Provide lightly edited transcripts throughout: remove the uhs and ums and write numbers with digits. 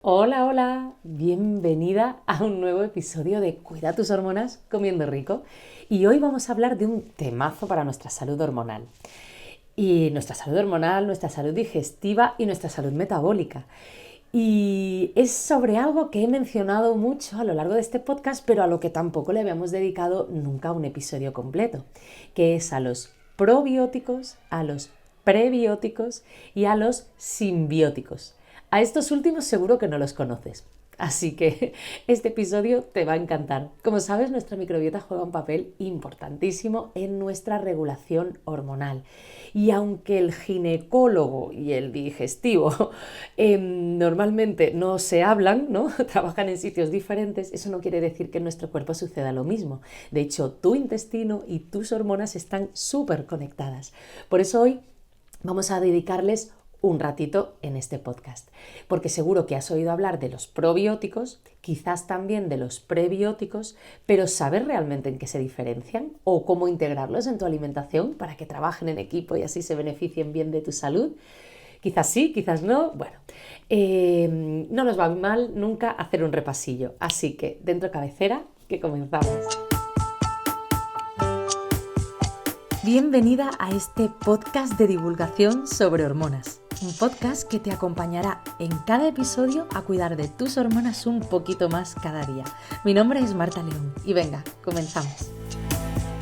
Hola, hola, bienvenida a un nuevo episodio de Cuida tus hormonas comiendo rico. Y hoy vamos a hablar de un temazo para nuestra salud hormonal. Y nuestra salud hormonal, nuestra salud digestiva y nuestra salud metabólica. Y es sobre algo que he mencionado mucho a lo largo de este podcast, pero a lo que tampoco le habíamos dedicado nunca un episodio completo, que es a los probióticos, a los prebióticos y a los simbióticos. A estos últimos seguro que no los conoces, así que este episodio te va a encantar. Como sabes, nuestra microbiota juega un papel importantísimo en nuestra regulación hormonal. Y aunque el ginecólogo y el digestivo normalmente no se hablan, ¿no? Trabajan en sitios diferentes, eso no quiere decir que en nuestro cuerpo suceda lo mismo. De hecho, tu intestino y tus hormonas están súper conectadas. Por eso hoy vamos a dedicarles un ratito en este podcast, porque seguro que has oído hablar de los probióticos, quizás también de los prebióticos, pero ¿sabes realmente en qué se diferencian o cómo integrarlos en tu alimentación para que trabajen en equipo y así se beneficien bien de tu salud? Quizás sí, quizás no. Bueno, no nos va mal nunca hacer un repasillo, así que dentro cabecera, que comenzamos. Bienvenida a este podcast de divulgación sobre hormonas. Un podcast que te acompañará en cada episodio a cuidar de tus hormonas un poquito más cada día. Mi nombre es Marta León y venga, comenzamos.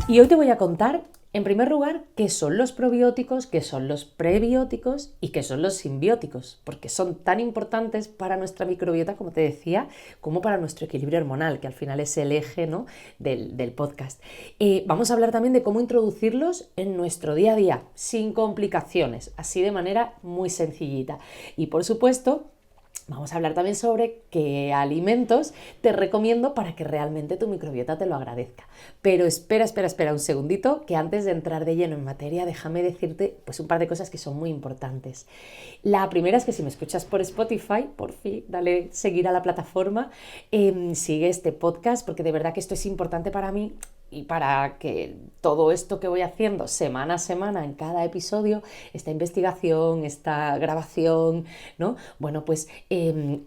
Y hoy te voy a contar, en primer lugar, qué son los probióticos, qué son los prebióticos y qué son los simbióticos, porque son tan importantes para nuestra microbiota, como te decía, como para nuestro equilibrio hormonal, que al final es el eje, ¿no?, del podcast. Vamos a hablar también de cómo introducirlos en nuestro día a día, sin complicaciones, así de manera muy sencillita. Y por supuesto, vamos a hablar también sobre qué alimentos te recomiendo para que realmente tu microbiota te lo agradezca. Pero espera un segundito, que antes de entrar de lleno en materia, déjame decirte pues un par de cosas que son muy importantes. La primera es que si me escuchas por Spotify, por fin, dale seguir a la plataforma, sigue este podcast, porque de verdad que esto es importante para mí y para que todo esto que voy haciendo semana a semana en cada episodio, esta investigación, esta grabación, ¿no?, bueno, pues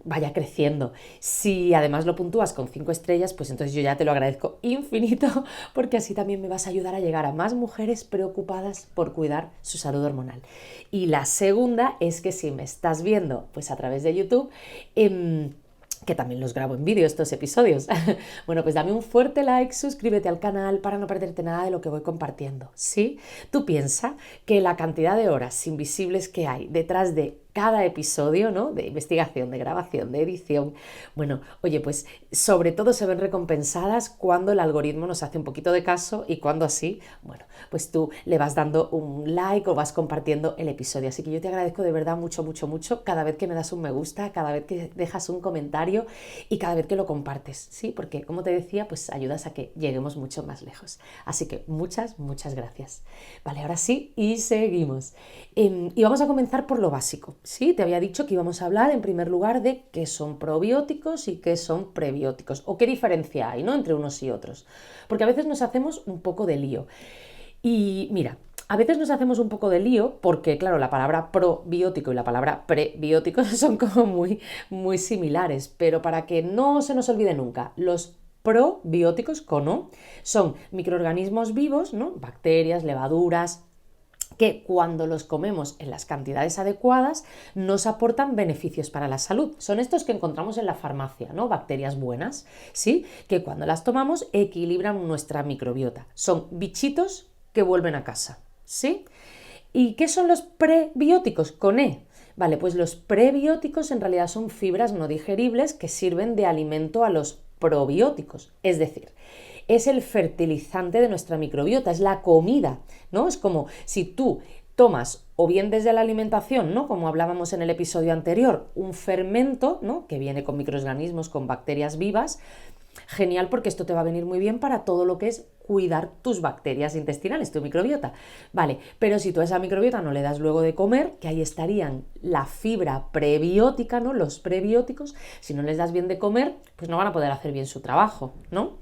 vaya creciendo. Si además lo puntúas con 5 estrellas, pues entonces yo ya te lo agradezco infinito, porque así también me vas a ayudar a llegar a más mujeres preocupadas por cuidar su salud hormonal. Y la segunda es que si me estás viendo pues a través de YouTube, que también los grabo en vídeo estos episodios, bueno, pues dame un fuerte like, suscríbete al canal para no perderte nada de lo que voy compartiendo, ¿sí? Tú piensa que la cantidad de horas invisibles que hay detrás de cada episodio, ¿no?, de investigación, de grabación, de edición, bueno, oye, pues sobre todo se ven recompensadas cuando el algoritmo nos hace un poquito de caso y cuando así, bueno, pues tú le vas dando un like o vas compartiendo el episodio. Así que yo te agradezco de verdad mucho, mucho, mucho cada vez que me das un me gusta, cada vez que dejas un comentario y cada vez que lo compartes, ¿sí? Porque como te decía, pues ayudas a que lleguemos mucho más lejos. Así que muchas, muchas gracias. Vale, ahora sí, y seguimos. Y vamos a comenzar por lo básico. Sí, te había dicho que íbamos a hablar en primer lugar de qué son probióticos y qué son prebióticos, o qué diferencia hay, ¿no?, entre unos y otros, porque a veces nos hacemos un poco de lío. Y mira, a veces nos hacemos un poco de lío porque, claro, la palabra probiótico y la palabra prebiótico son como muy, muy similares, pero para que no se nos olvide nunca, los probióticos, con O, son microorganismos vivos, ¿no?, bacterias, levaduras, que cuando los comemos en las cantidades adecuadas nos aportan beneficios para la salud. Son estos que encontramos en la farmacia, ¿no?, bacterias buenas, ¿sí?, que cuando las tomamos equilibran nuestra microbiota. Son bichitos que vuelven a casa, ¿sí? ¿Y qué son los prebióticos? Con E. Vale, pues los prebióticos en realidad son fibras no digeribles que sirven de alimento a los probióticos, es decir, es el fertilizante de nuestra microbiota, es la comida, ¿no? Es como si tú tomas, o bien desde la alimentación, ¿no?, como hablábamos en el episodio anterior, un fermento, ¿no?, que viene con microorganismos, con bacterias vivas. Genial, porque esto te va a venir muy bien para todo lo que es cuidar tus bacterias intestinales, tu microbiota. Vale, pero si tú a esa microbiota no le das luego de comer, que ahí estarían la fibra prebiótica, ¿no?, los prebióticos, si no les das bien de comer, pues no van a poder hacer bien su trabajo, ¿no?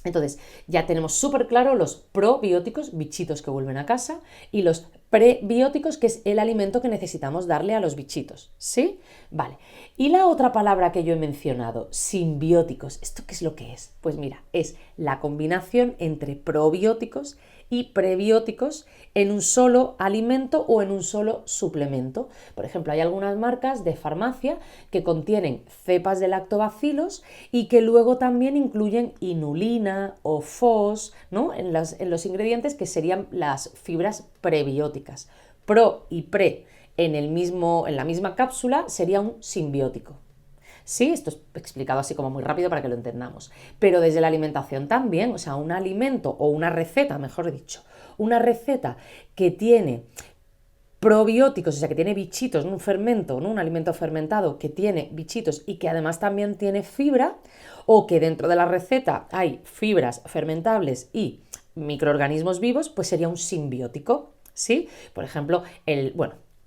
Entonces, ya tenemos súper claro los probióticos, bichitos que vuelven a casa, y los prebióticos, que es el alimento que necesitamos darle a los bichitos, ¿sí? Vale. Y la otra palabra que yo he mencionado, simbióticos, ¿esto qué es lo que es? Pues mira, es la combinación entre probióticos y prebióticos en un solo alimento o en un solo suplemento. Por ejemplo, hay algunas marcas de farmacia que contienen cepas de lactobacilos y que luego también incluyen inulina o FOS, ¿no? en los ingredientes, que serían las fibras prebióticas. Pro y pre en la misma cápsula sería un simbiótico. Sí, esto es explicado así como muy rápido para que lo entendamos. Pero desde la alimentación también, o sea, un alimento o una receta, mejor dicho, una receta que tiene probióticos, o sea, que tiene bichitos, un fermento, ¿no? Un alimento fermentado que tiene bichitos y que además también tiene fibra, o que dentro de la receta hay fibras fermentables y microorganismos vivos, pues sería un simbiótico, ¿sí? Por ejemplo,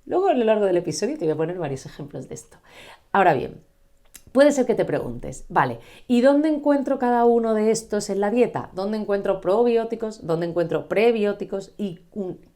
luego a lo largo del episodio te voy a poner varios ejemplos de esto. Ahora bien, puede ser que te preguntes, vale, ¿y dónde encuentro cada uno de estos en la dieta? ¿Dónde encuentro probióticos? ¿Dónde encuentro prebióticos? ¿Y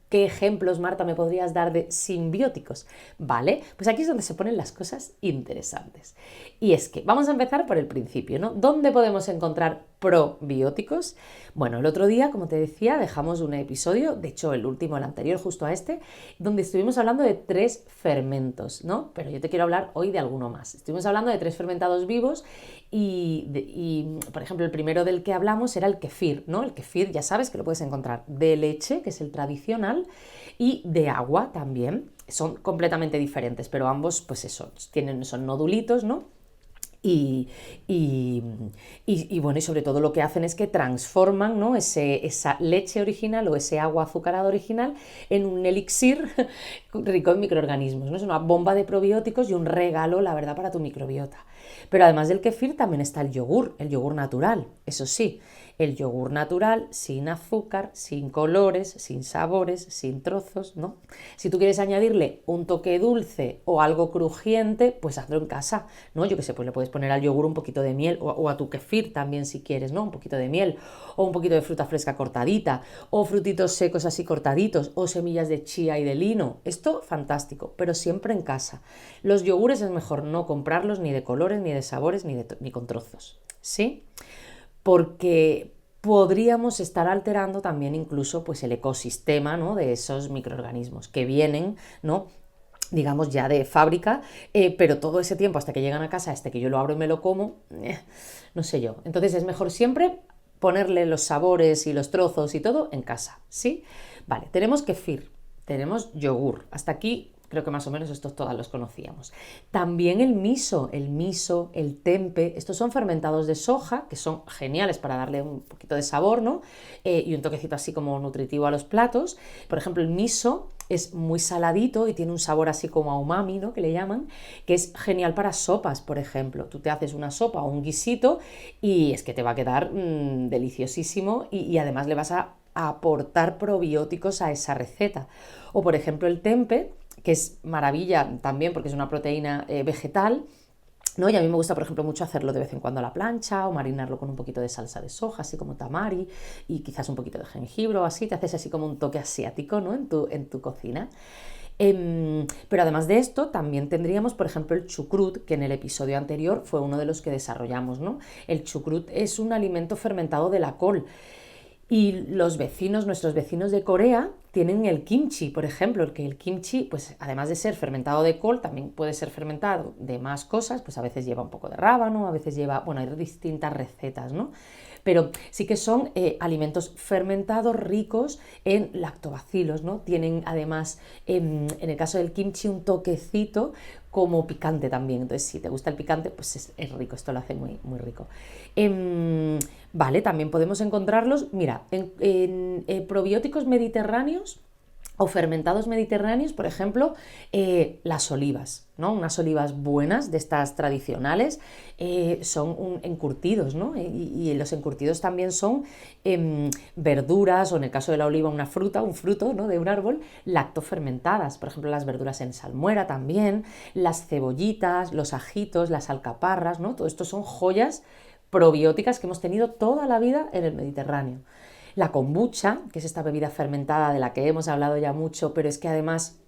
qué ejemplos, Marta, me podrías dar de simbióticos? Vale, pues aquí es donde se ponen las cosas interesantes. Y es que vamos a empezar por el principio, ¿no? ¿Dónde podemos encontrar probióticos? Bueno, el otro día, como te decía, dejamos un episodio, de hecho el último, el anterior justo a este, donde estuvimos hablando de 3 fermentos, ¿no? Pero yo te quiero hablar hoy de alguno más. Estuvimos hablando de 3 fermentados vivos y, por ejemplo, el primero del que hablamos era el kefir, ¿no? El kefir, ya sabes que lo puedes encontrar de leche, que es el tradicional, y de agua también. Son completamente diferentes, pero ambos, pues eso, son nodulitos, ¿no? Y bueno, y sobre todo lo que hacen es que transforman, ¿no? esa leche original o ese agua azucarada original en un elixir rico en microorganismos, ¿no? Es una bomba de probióticos y un regalo, la verdad, para tu microbiota. Pero además del kefir también está el yogur natural, eso sí, el yogur natural sin azúcar, sin colores, sin sabores, sin trozos, ¿no? Si tú quieres añadirle un toque dulce o algo crujiente, pues hazlo en casa, ¿no? Yo qué sé, pues le puedes poner al yogur un poquito de miel o a tu kefir también si quieres, ¿no? Un poquito de miel o un poquito de fruta fresca cortadita o frutitos secos así cortaditos o semillas de chía y de lino. Esto fantástico, pero siempre en casa. Los yogures es mejor no comprarlos ni de colores, ni de sabores, ni con trozos, ¿sí? Porque podríamos estar alterando también incluso pues el ecosistema, ¿no? De esos microorganismos que vienen, ¿no? Digamos ya de fábrica, pero todo ese tiempo hasta que llegan a casa, hasta que yo lo abro y me lo como, no sé yo. Entonces es mejor siempre ponerle los sabores y los trozos y todo en casa, ¿sí? Vale, tenemos kefir, tenemos yogur, hasta aquí creo que más o menos estos todos los conocíamos. También el miso, el tempe, estos son fermentados de soja, que son geniales para darle un poquito de sabor, ¿no? Y un toquecito así como nutritivo a los platos. Por ejemplo, el miso es muy saladito y tiene un sabor así como a umami, ¿no? Que le llaman, que es genial para sopas, por ejemplo. Tú te haces una sopa o un guisito y es que te va a quedar deliciosísimo y además le vas a aportar probióticos a esa receta. O por ejemplo el tempe, que es maravilla también porque es una proteína vegetal, ¿no? Y a mí me gusta, por ejemplo, mucho hacerlo de vez en cuando a la plancha o marinarlo con un poquito de salsa de soja, así como tamari, y quizás un poquito de jengibre o así, te haces así como un toque asiático, ¿no? en tu cocina. Pero además de esto, también tendríamos, por ejemplo, el chucrut, que en el episodio anterior fue uno de los que desarrollamos, ¿no? El chucrut es un alimento fermentado de la col. Y nuestros vecinos de Corea tienen el kimchi, por ejemplo, que el kimchi, pues además de ser fermentado de col, también puede ser fermentado de más cosas, pues a veces lleva un poco de rábano, a veces lleva, bueno, hay distintas recetas, ¿no? Pero sí que son alimentos fermentados ricos en lactobacilos, ¿no? Tienen además, en el caso del kimchi, un toquecito como picante también. Entonces, si te gusta el picante, pues es rico, esto lo hace muy, muy rico. Vale, también podemos encontrarlos, mira, en probióticos mediterráneos o fermentados mediterráneos, por ejemplo, las olivas, ¿no? Unas olivas buenas, de estas tradicionales, son encurtidos, ¿no? Y los encurtidos también son verduras, o en el caso de la oliva una fruta, un fruto, ¿no? De un árbol, lactofermentadas. Por ejemplo, las verduras en salmuera también, las cebollitas, los ajitos, las alcaparras, ¿no? Todo esto son joyas probióticas que hemos tenido toda la vida en el Mediterráneo. La kombucha, que es esta bebida fermentada de la que hemos hablado ya mucho, pero es que además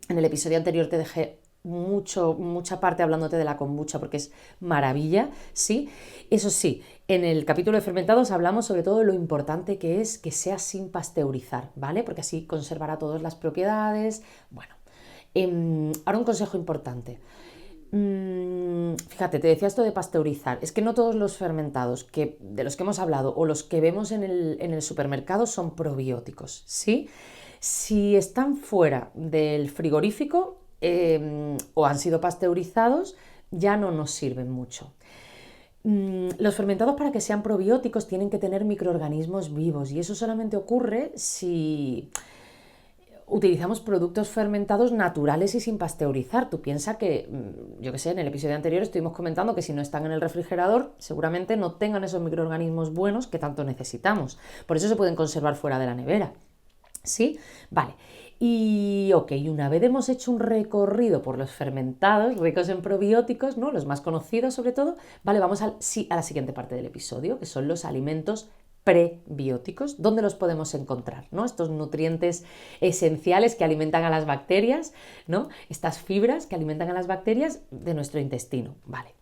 en el episodio anterior te dejé mucha parte hablándote de la kombucha porque es maravilla, ¿sí? Eso sí, en el capítulo de fermentados hablamos sobre todo de lo importante que es que sea sin pasteurizar, ¿vale? Porque así conservará todas las propiedades. Bueno, ahora un consejo importante. Fíjate, te decía esto de pasteurizar. Es que no todos los fermentados de los que hemos hablado o los que vemos en el supermercado son probióticos, ¿sí? Si están fuera del frigorífico o han sido pasteurizados, ya no nos sirven mucho. Los fermentados, para que sean probióticos, tienen que tener microorganismos vivos y eso solamente ocurre si utilizamos productos fermentados naturales y sin pasteurizar. Tú piensas que, yo que sé, en el episodio anterior estuvimos comentando que si no están en el refrigerador, seguramente no tengan esos microorganismos buenos que tanto necesitamos. Por eso se pueden conservar fuera de la nevera. ¿Sí? Vale. Y ok, una vez hemos hecho un recorrido por los fermentados ricos en probióticos, ¿no? Los más conocidos sobre todo, vale, vamos a la siguiente parte del episodio, que son los alimentos prebióticos. ¿Dónde los podemos encontrar? ¿No? Estos nutrientes esenciales que alimentan a las bacterias, ¿no? Estas fibras que alimentan a las bacterias de nuestro intestino. Vale.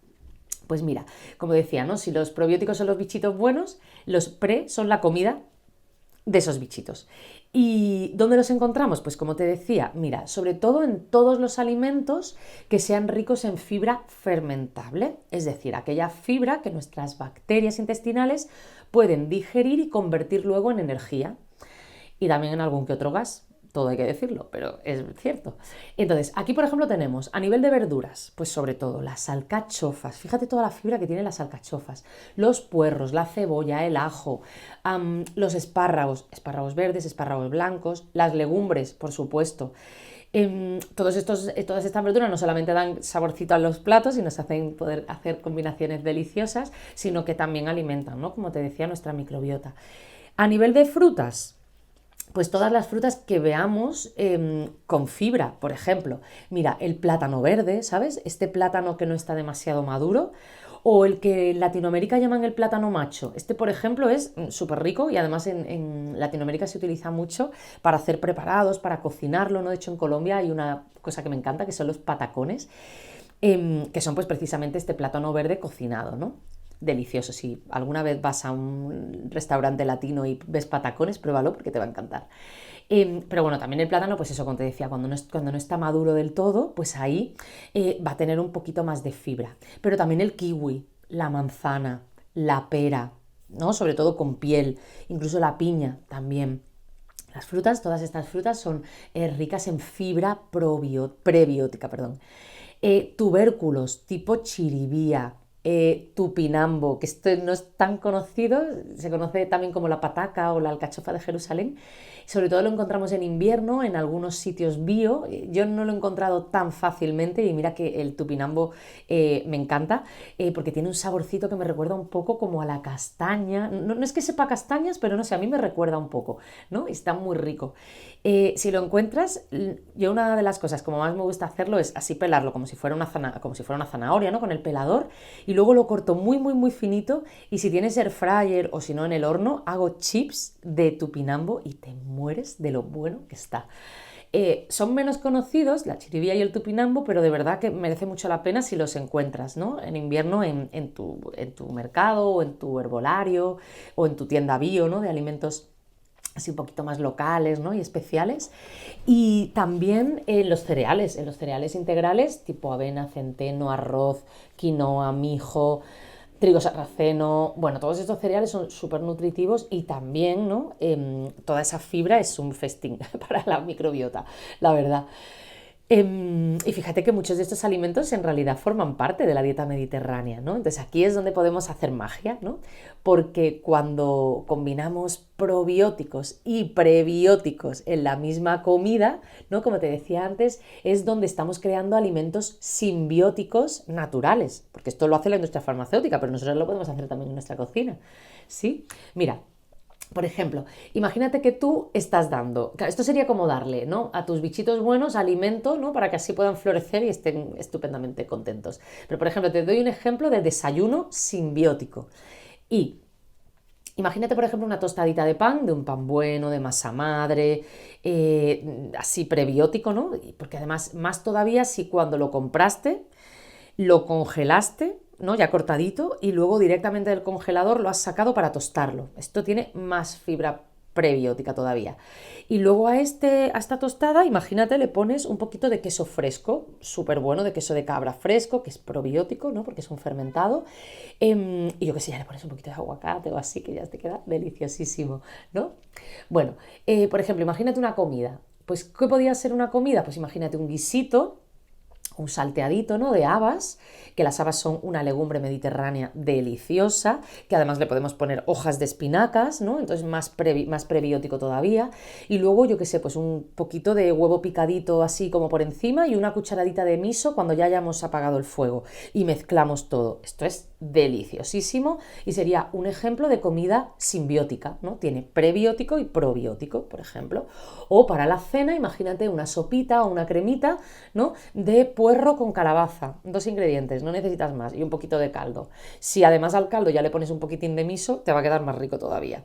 Pues mira, como decía, ¿no? Si los probióticos son los bichitos buenos, los pre son la comida de esos bichitos. ¿Y dónde los encontramos? Pues como te decía, mira, sobre todo en todos los alimentos que sean ricos en fibra fermentable, es decir, aquella fibra que nuestras bacterias intestinales pueden digerir y convertir luego en energía. Y también en algún que otro gas, todo hay que decirlo, pero es cierto. Entonces, aquí por ejemplo tenemos, a nivel de verduras, pues sobre todo las alcachofas, fíjate toda la fibra que tienen las alcachofas, los puerros, la cebolla, el ajo, los espárragos verdes, espárragos blancos, las legumbres, por supuesto. Todas estas verduras no solamente dan saborcito a los platos y nos hacen poder hacer combinaciones deliciosas, sino que también alimentan, ¿no? Como te decía, nuestra microbiota. A nivel de frutas, pues todas las frutas que veamos con fibra, por ejemplo. Mira, el plátano verde, ¿sabes? Este plátano que no está demasiado maduro, o el que en Latinoamérica llaman el plátano macho. Este, por ejemplo, es súper rico y además en Latinoamérica se utiliza mucho para hacer preparados, para cocinarlo, ¿no? De hecho, en Colombia hay una cosa que me encanta, que son los patacones, que son pues precisamente este plátano verde cocinado, ¿no? Delicioso. Si alguna vez vas a un restaurante latino y ves patacones, pruébalo porque te va a encantar. Pero bueno, también el plátano, pues eso, como te decía, cuando no está maduro del todo, pues ahí va a tener un poquito más de fibra. Pero también el kiwi, la manzana, la pera, ¿no? Sobre todo con piel, incluso la piña también. Las frutas, todas estas frutas son ricas en fibra prebiótica, perdón. Tubérculos tipo chiribía, tupinambo, que esto no es tan conocido, se conoce también como la pataca o la alcachofa de Jerusalén. Sobre todo lo encontramos en invierno, en algunos sitios bio. Yo no lo he encontrado tan fácilmente y mira que el tupinambo me encanta porque tiene un saborcito que me recuerda un poco como a la castaña. No es que sepa castañas, pero no sé, a mí me recuerda un poco, ¿no? Y está muy rico. Si lo encuentras, yo una de las cosas como más me gusta hacerlo es así pelarlo como si fuera una zanahoria, ¿no? Con el pelador, y luego lo corto muy finito, y si tienes air fryer o si no en el horno, hago chips de tupinambo y te mueres de lo bueno que está. Son menos conocidos, la chiribía y el tupinambo, pero de verdad que merece mucho la pena si los encuentras, ¿no? En invierno en tu mercado o en tu herbolario o en tu tienda bio, ¿no? De alimentos así un poquito más locales, ¿no? Y especiales. Y también en los cereales integrales tipo avena, centeno, arroz, quinoa, mijo, trigo sarraceno. Bueno, todos estos cereales son súper nutritivos y también, ¿no? Toda esa fibra es un festín para la microbiota, la verdad. Y fíjate que muchos de estos alimentos en realidad forman parte de la dieta mediterránea, ¿no? Entonces aquí es donde podemos hacer magia, ¿no? Porque cuando combinamos probióticos y prebióticos en la misma comida, ¿no? Como te decía antes, es donde estamos creando alimentos simbióticos naturales, porque esto lo hace la industria farmacéutica, pero nosotros lo podemos hacer también en nuestra cocina, ¿sí? Mira, Por ejemplo, imagínate que tú estás dando, esto sería como darle, ¿no?, a tus bichitos buenos alimento, ¿no?, para que así puedan florecer y estén estupendamente contentos. Pero, por ejemplo, te doy un ejemplo de desayuno simbiótico. Y imagínate, por ejemplo, una tostadita de pan, de un pan bueno, de masa madre, así prebiótico, ¿no? Porque además, más todavía si cuando lo compraste, lo congelaste, ¿no?, ya cortadito, y luego directamente del congelador lo has sacado para tostarlo. Esto tiene más fibra prebiótica todavía. Y luego a esta tostada, imagínate, le pones un poquito de queso fresco, súper bueno, de queso de cabra fresco, que es probiótico, ¿no?, porque es un fermentado. Y yo qué sé, ya le pones un poquito de aguacate o así, que ya te queda deliciosísimo, ¿no? Bueno, por ejemplo, imagínate una comida. Pues, ¿qué podría ser una comida? Pues imagínate un guisito, un salteadito, ¿no?, de habas, que las habas son una legumbre mediterránea deliciosa, que además le podemos poner hojas de espinacas, ¿no?, entonces más prebiótico todavía, y luego, yo qué sé, pues un poquito de huevo picadito así como por encima y una cucharadita de miso cuando ya hayamos apagado el fuego, y mezclamos todo. Esto es deliciosísimo y sería un ejemplo de comida simbiótica, ¿no? Tiene prebiótico y probiótico, por ejemplo. O para la cena, imagínate una sopita o una cremita, ¿no?, de puerro con calabaza, 2 ingredientes, no necesitas más, y un poquito de caldo. Si además al caldo ya le pones un poquitín de miso, te va a quedar más rico todavía.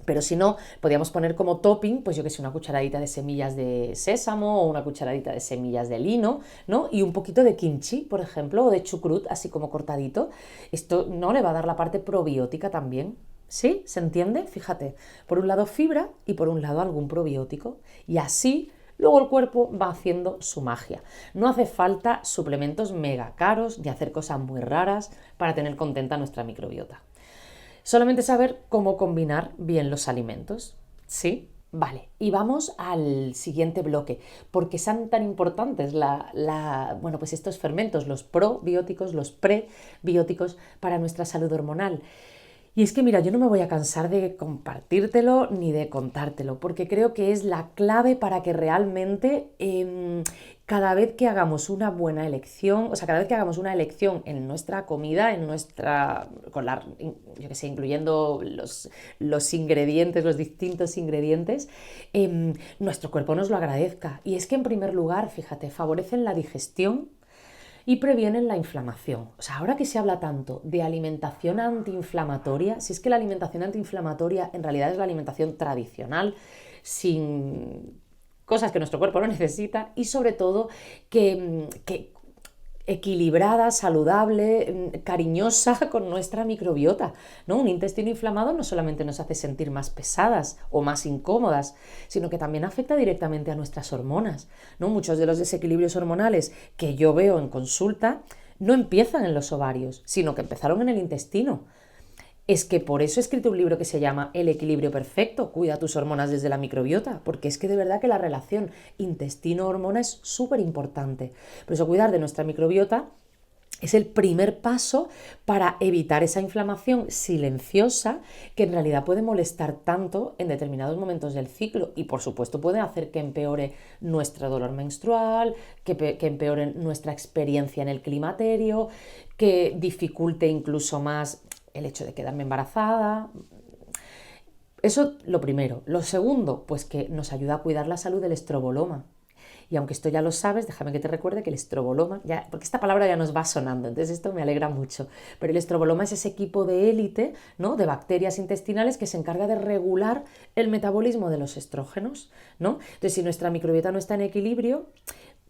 Pero si no, podríamos poner como topping, pues yo que sé, una cucharadita de semillas de sésamo o una cucharadita de semillas de lino, ¿no?, y un poquito de kimchi, por ejemplo, o de chucrut, así como cortadito. Esto no le va a dar la parte probiótica también. ¿Sí? ¿Se entiende? Fíjate, por un lado fibra y por un lado algún probiótico. Y así luego el cuerpo va haciendo su magia. No hace falta suplementos mega caros ni hacer cosas muy raras para tener contenta nuestra microbiota. Solamente saber cómo combinar bien los alimentos. ¿Sí? Vale, y vamos al siguiente bloque. ¿Por qué son tan importantes bueno, pues estos fermentos, los probióticos, los prebióticos para nuestra salud hormonal? Y es que, mira, yo no me voy a cansar de compartírtelo ni de contártelo, porque creo que es la clave para que realmente cada vez que hagamos una buena elección, o sea, cada vez que hagamos una elección en nuestra comida, yo que sé, incluyendo los ingredientes, los distintos ingredientes, nuestro cuerpo nos lo agradezca. Y es que, en primer lugar, fíjate, favorecen la digestión y previenen la inflamación. O sea, ahora que se habla tanto de alimentación antiinflamatoria, si es que la alimentación antiinflamatoria en realidad es la alimentación tradicional, sin cosas que nuestro cuerpo no necesita, y sobre todo que equilibrada, saludable, cariñosa con nuestra microbiota, ¿no? Un intestino inflamado no solamente nos hace sentir más pesadas o más incómodas, sino que también afecta directamente a nuestras hormonas, ¿no? Muchos de los desequilibrios hormonales que yo veo en consulta no empiezan en los ovarios, sino que empezaron en el intestino. Es que por eso he escrito un libro que se llama El equilibrio perfecto, cuida tus hormonas desde la microbiota, porque es que de verdad que la relación intestino-hormona es súper importante. Por eso cuidar de nuestra microbiota es el primer paso para evitar esa inflamación silenciosa que en realidad puede molestar tanto en determinados momentos del ciclo y, por supuesto, puede hacer que empeore nuestro dolor menstrual, que empeore nuestra experiencia en el climaterio, que dificulte incluso más el hecho de quedarme embarazada. Eso lo primero. Lo segundo, pues que nos ayuda a cuidar la salud del estroboloma. Y aunque esto ya lo sabes, déjame que te recuerde que el estroboloma, porque esta palabra ya nos va sonando, entonces esto me alegra mucho, pero el estroboloma es ese equipo de élite, ¿no?, de bacterias intestinales que se encarga de regular el metabolismo de los estrógenos, ¿no? Entonces, si nuestra microbiota no está en equilibrio,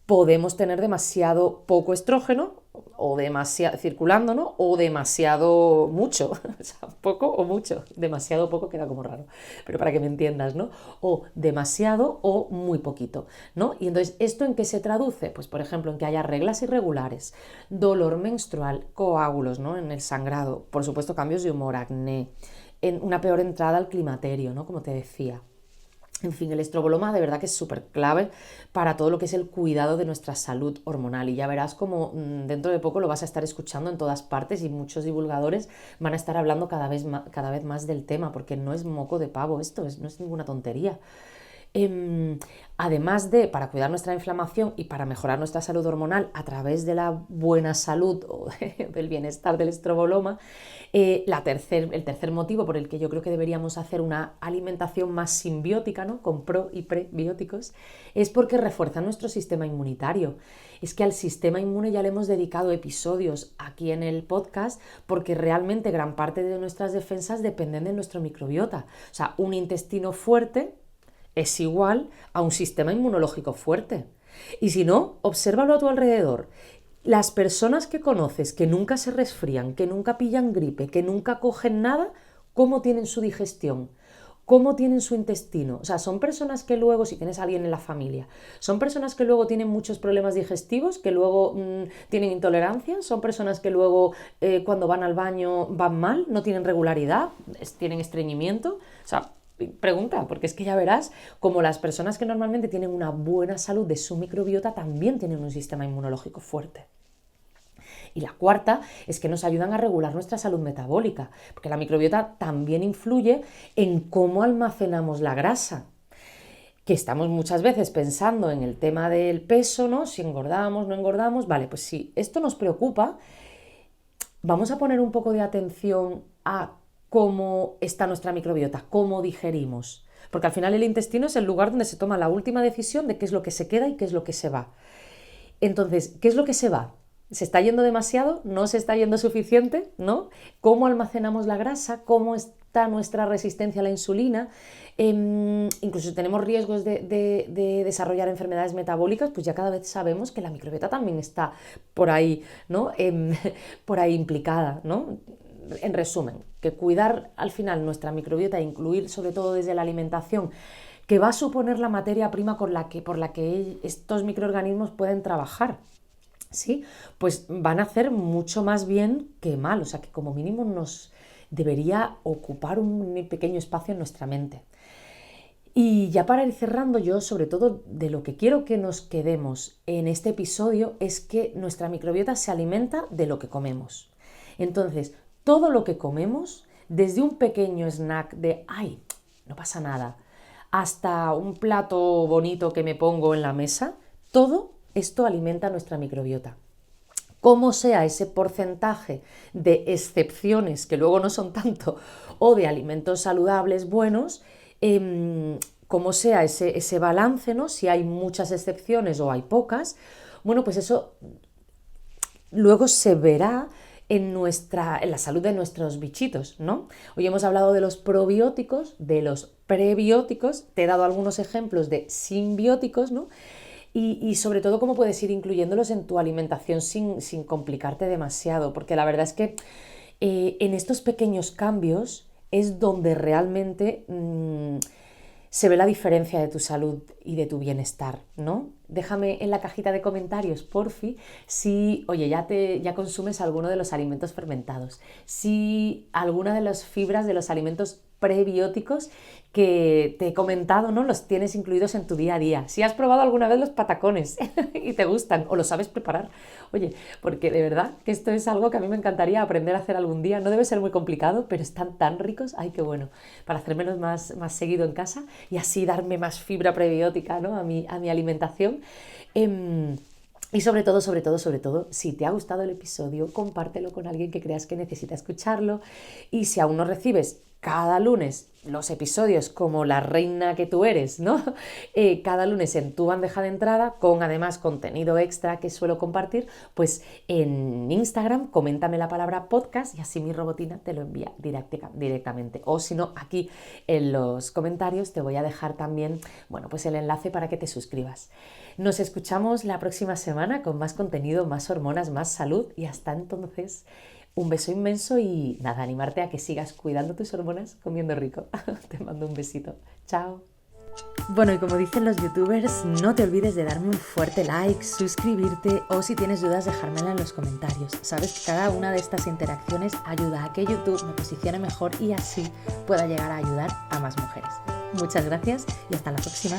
podemos tener demasiado poco estrógeno o demasiado circulando, ¿no?, o demasiado mucho, o sea, poco o mucho, demasiado poco queda como raro, pero para que me entiendas, ¿no? O demasiado o muy poquito, ¿no? Y entonces, ¿esto en qué se traduce? Pues, por ejemplo, en que haya reglas irregulares, dolor menstrual, coágulos, ¿no?, en el sangrado, por supuesto, cambios de humor, acné, en una peor entrada al climaterio, ¿no?, como te decía. En fin, el estroboloma de verdad que es súper clave para todo lo que es el cuidado de nuestra salud hormonal y ya verás como dentro de poco lo vas a estar escuchando en todas partes y muchos divulgadores van a estar hablando cada vez más del tema porque no es moco de pavo esto, no es ninguna tontería. Además de para cuidar nuestra inflamación y para mejorar nuestra salud hormonal a través de la buena salud o del bienestar del estroboloma, el tercer motivo por el que yo creo que deberíamos hacer una alimentación más simbiótica, ¿no? Con pro y prebióticos, es porque refuerza nuestro sistema inmunitario. Es que al sistema inmune ya le hemos dedicado episodios aquí en el podcast porque realmente gran parte de nuestras defensas dependen de nuestro microbiota. O sea, un intestino fuerte es igual a un sistema inmunológico fuerte. Y si no, obsérvalo a tu alrededor. Las personas que conoces que nunca se resfrían, que nunca pillan gripe, que nunca cogen nada, ¿cómo tienen su digestión? ¿Cómo tienen su intestino? O sea, son personas que luego, si tienes a alguien en la familia, son personas que luego tienen muchos problemas digestivos, que luego tienen intolerancia, son personas que luego cuando van al baño van mal, no tienen regularidad, tienen estreñimiento. O sea, pregunta, porque es que ya verás como las personas que normalmente tienen una buena salud de su microbiota también tienen un sistema inmunológico fuerte. Y la cuarta es que nos ayudan a regular nuestra salud metabólica, porque la microbiota también influye en cómo almacenamos la grasa. Que estamos muchas veces pensando en el tema del peso, ¿no? Si engordamos, no engordamos. Vale, pues si esto nos preocupa, vamos a poner un poco de atención a cómo está nuestra microbiota, cómo digerimos. Porque al final el intestino es el lugar donde se toma la última decisión de qué es lo que se queda y qué es lo que se va. Entonces, ¿qué es lo que se va? ¿Se está yendo demasiado? ¿No se está yendo suficiente? ¿No? ¿Cómo almacenamos la grasa? ¿Cómo está nuestra resistencia a la insulina? Incluso si tenemos riesgos de desarrollar enfermedades metabólicas, pues ya cada vez sabemos que la microbiota también está por ahí, ¿no? Por ahí implicada, ¿no? En resumen, que cuidar al final nuestra microbiota e incluir sobre todo desde la alimentación, que va a suponer la materia prima por la que estos microorganismos pueden trabajar, ¿sí? Pues van a hacer mucho más bien que mal, o sea que como mínimo nos debería ocupar un pequeño espacio en nuestra mente. Y ya para ir cerrando, yo sobre todo de lo que quiero que nos quedemos en este episodio es que nuestra microbiota se alimenta de lo que comemos. Entonces, todo lo que comemos, desde un pequeño snack de ¡ay, no pasa nada!, hasta un plato bonito que me pongo en la mesa, todo esto alimenta nuestra microbiota. Como sea ese porcentaje de excepciones, que luego no son tanto, o de alimentos saludables buenos, como sea ese balance, ¿no? Si hay muchas excepciones o hay pocas, bueno, pues eso luego se verá en la salud de nuestros bichitos, ¿no? Hoy hemos hablado de los probióticos, de los prebióticos, te he dado algunos ejemplos de simbióticos, ¿no? Y sobre todo cómo puedes ir incluyéndolos en tu alimentación sin complicarte demasiado, porque la verdad es que en estos pequeños cambios es donde realmente se ve la diferencia de tu salud y de tu bienestar, ¿no? Déjame en la cajita de comentarios, porfi, si, oye, ya consumes alguno de los alimentos fermentados, si alguna de las fibras de los alimentos prebióticos que te he comentado, ¿no?, los tienes incluidos en tu día a día. Si has probado alguna vez los patacones y te gustan o los sabes preparar, oye, porque de verdad que esto es algo que a mí me encantaría aprender a hacer algún día. No debe ser muy complicado, pero están tan ricos, ay, qué bueno, para hacérmelos más seguido en casa y así darme más fibra prebiótica, ¿no?, a mi alimentación. Y sobre todo, si te ha gustado el episodio, compártelo con alguien que creas que necesita escucharlo. Y si aún no recibes cada lunes los episodios como la reina que tú eres, ¿no? Cada lunes en tu bandeja de entrada, con además contenido extra que suelo compartir, pues en Instagram coméntame la palabra podcast y así mi robotina te lo envía directamente. O si no, aquí en los comentarios te voy a dejar también, bueno, pues el enlace para que te suscribas. Nos escuchamos la próxima semana con más contenido, más hormonas, más salud y hasta entonces un beso inmenso y nada, animarte a que sigas cuidando tus hormonas comiendo rico. Te mando un besito. Chao. Bueno, y como dicen los youtubers, no te olvides de darme un fuerte like, suscribirte o si tienes dudas dejármela en los comentarios. Sabes que cada una de estas interacciones ayuda a que YouTube me posicione mejor y así pueda llegar a ayudar a más mujeres. Muchas gracias y hasta la próxima.